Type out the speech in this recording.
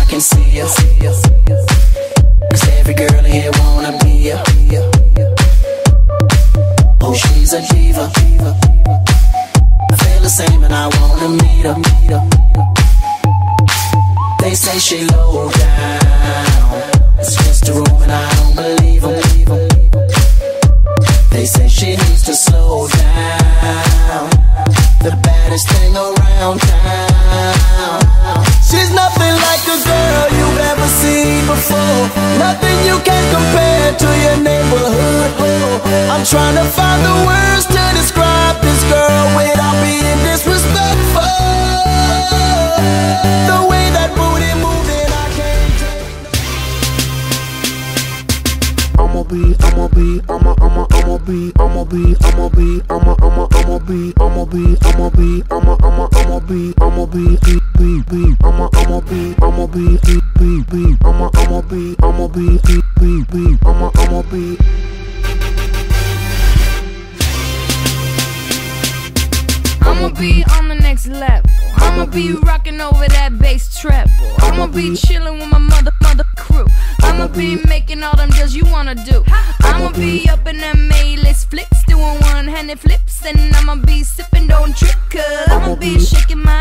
can see ya. Cause every girl in here wanna be ya. Oh, she's a diva. I feel the same and I wanna meet her. They say she low down, it's just a room and I don't believe them. They say she needs to slow down, the baddest thing around town. She's nothing like a girl you've ever seen before, nothing you can compare to your neighborhood. I'm trying to find the words to describe this girl without being disrespectful. The way that booty moving, I can't take. I'ma be on the next level. I'ma be rocking over that bass treble. I'ma be chilling with my mother crew. I'ma be making all them deals you wanna do. I'ma be up in them A-list flicks, doing one-handed flips, and I'ma be sipping, don't trip, cause I'ma be shaking my